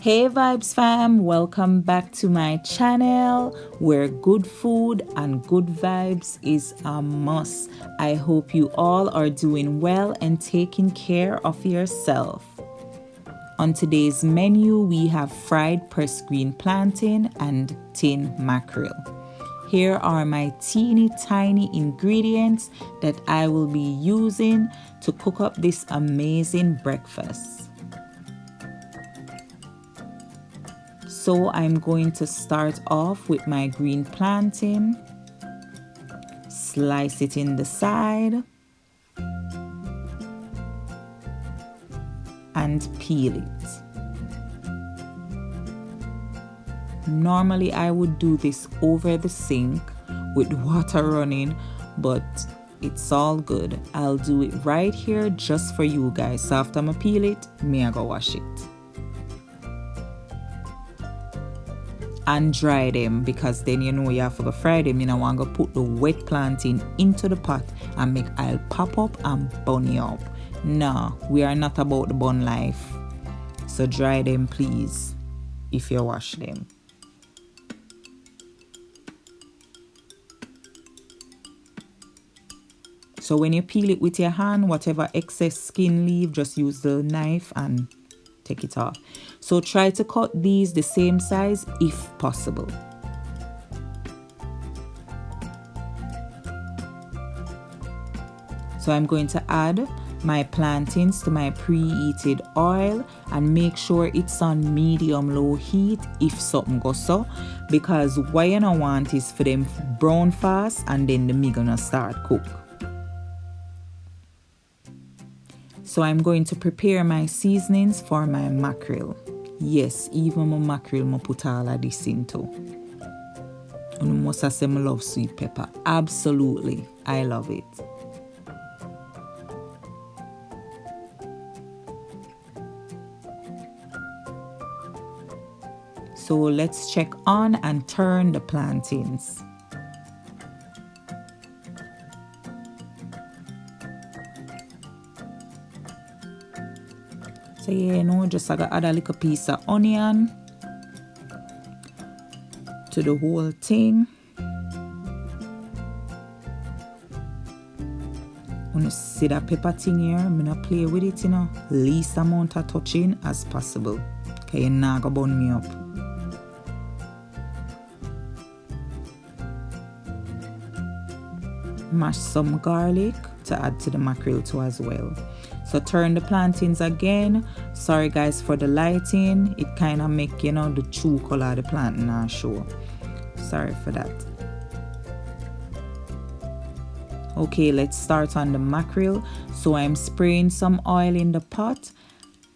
Hey Vibes fam, welcome back to my channel where good food and good vibes is a must. I hope you all are doing well and taking care of yourself. On today's menu, we have fried pressed green plantain and tin mackerel. Here are my teeny tiny ingredients that I will be using to cook up this amazing breakfast. So I'm going to start off with my green plantain, slice it in the side, and peel it. Normally I would do this over the sink with water running, but it's all good. I'll do it right here just for you guys. So after I peel it, I go wash it. And dry them, because then you have to go fry them. You know, I'm going to put the wet plantain into the pot and make I'll pop up and bun you up. No, we are not about the bun life. So dry them please if you wash them. So when you peel it with your hand, whatever excess skin leave, just use the knife and take it off. So try to cut these the same size if possible. So I'm going to add my plantains to my preheated oil and make sure it's on medium-low heat if something goes so, because what you don't want is for them brown fast and then the meat gonna start cook. So I'm going to prepare my seasonings for my mackerel. Yes, even my mackerel I put all of this into. And I must say I love sweet pepper. Absolutely, I love it. So let's check on and turn the plantains. So yeah, you know, just I gotta add a little piece of onion to the whole thing. When you see that pepper thing here, I'm gonna play with it, you know, least amount of touching as possible. Okay, you're not gonna burn me up. Mash some garlic to add to the mackerel too as well. So turn the plantains again. Sorry guys for the lighting. It kind of make, you know, the true color of the plantain now show. Sorry for that. Okay, let's start on the mackerel. So I'm spraying some oil in the pot,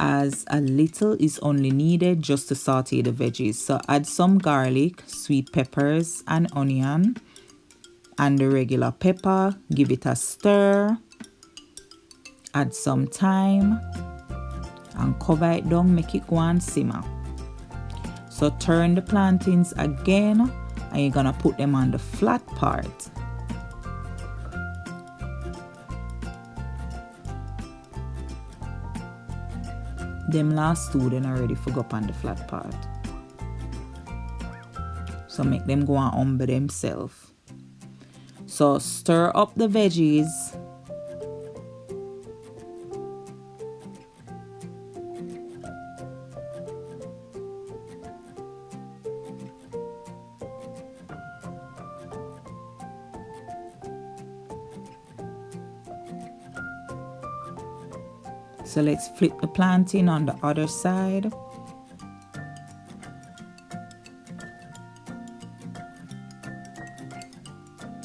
as a little is only needed just to saute the veggies. So add some garlic, sweet peppers and onion and the regular pepper. Give it a stir. Add some thyme and cover it down, make it go and simmer. So turn the plantains again and you're gonna put them on the flat part. Them last two then already forgot on the flat part. So make them go and umber themselves. So stir up the veggies. So let's flip the plantain on the other side.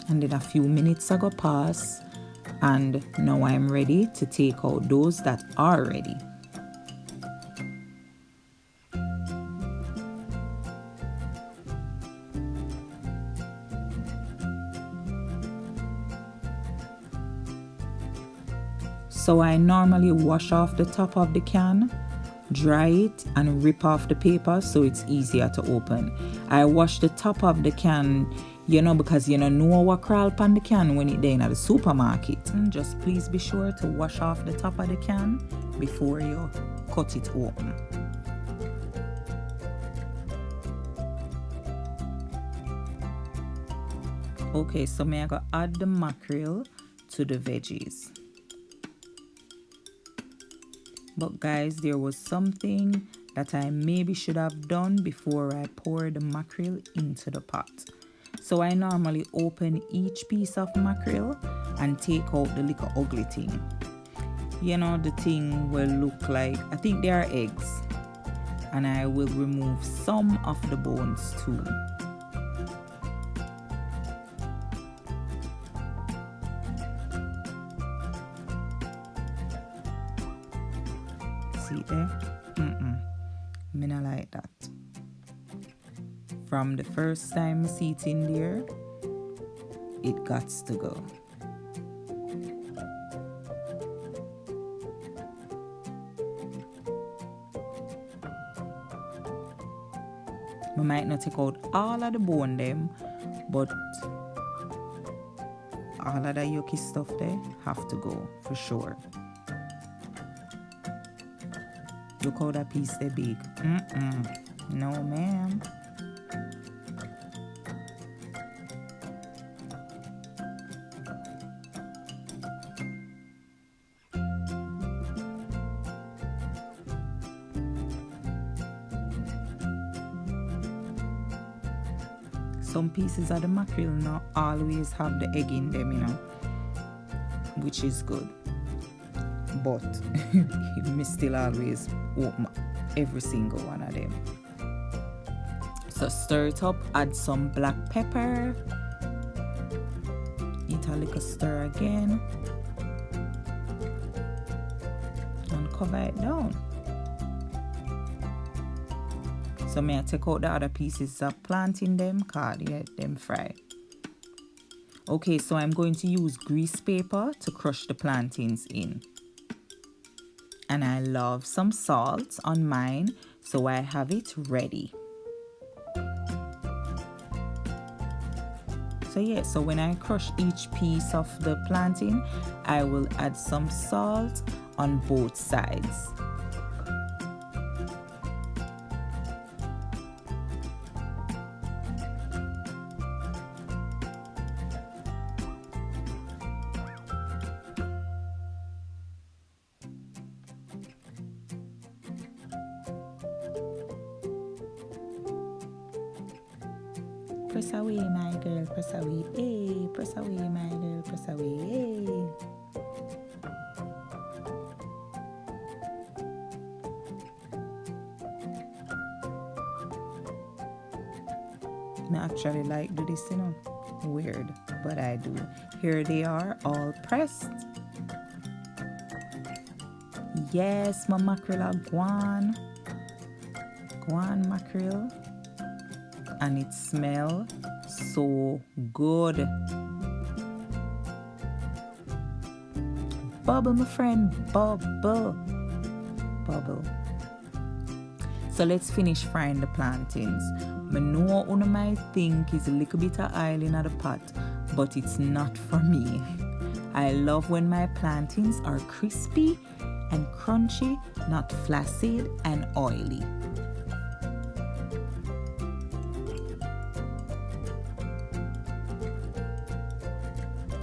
And then a few minutes ago pass, and now I'm ready to take out those that are ready. So I normally wash off the top of the can, dry it and rip off the paper so it's easier to open. I wash the top of the can, you know, because you know what crawl pan the can when it there in the supermarket. And just please be sure to wash off the top of the can before you cut it open. Okay, so I go add the mackerel to the veggies. But guys, there was something that I maybe should have done before I pour the mackerel into the pot. So I normally open each piece of mackerel and take out the little ugly thing. You know, the thing will look like, I think they are eggs. And I will remove some of the bones too. See there? Me not like that. From the first time I see it in there, it gots to go. I might not take out all of the bone them, but all of the yucky stuff there have to go for sure. Look how that piece they big. No ma'am. Some pieces of the mackerel not always have the egg in them, you know, which is good. But me still always open every single one of them. So stir it up, add some black pepper. It a little stir again. And cover it down. So may I take out the other pieces of plantain them, cause yeah, them fry. Okay, so I'm going to use grease paper to crush the plantains in. And I love some salt on mine, so I have it ready. So yeah, so when I crush each piece of the plantain, I will add some salt on both sides. Press away, my girl, press away, hey, press away, my girl, press away, hey. I actually like do this, you know, weird, but I do. Here they are, all pressed. Yes, my mackerel are guan mackerel. And it smells so good. Bubble, my friend, bubble. So let's finish frying the plantains. I know you might think it's a little bit of oil in the pot, but it's not for me. I love when my plantains are crispy and crunchy, not flaccid and oily.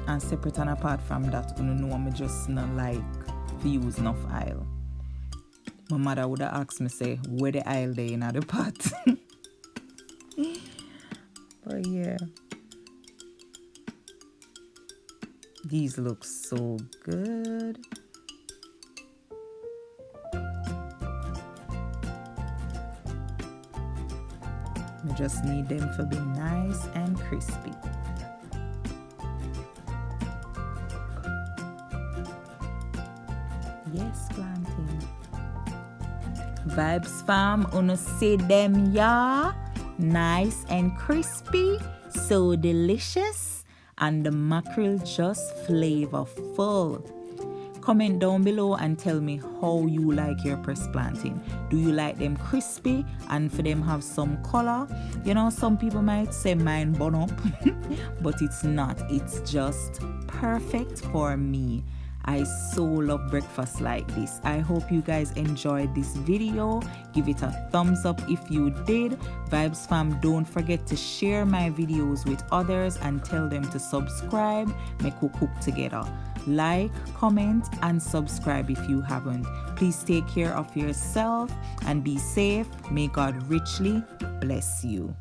And separate and apart from that, you know, I just not like to use enough oil. My mother would have asked me, say, where the oil there in the pot? But yeah, these look so good. I just need them to be nice and crispy. Yes, plantain. Vibes fam, uno see them ya. Nice and crispy, so delicious, and the mackerel just flavorful. Comment down below and tell me how you like your pressed plantain. Do you like them crispy and for them have some color? You know, some people might say mine burn up, but it's not. It's just perfect for me. I so love breakfast like this. I hope you guys enjoyed this video. Give it a thumbs up if you did. Vibes fam, don't forget to share my videos with others and tell them to subscribe. Make we cook together. Like, comment, and subscribe if you haven't. Please take care of yourself and be safe. May God richly bless you.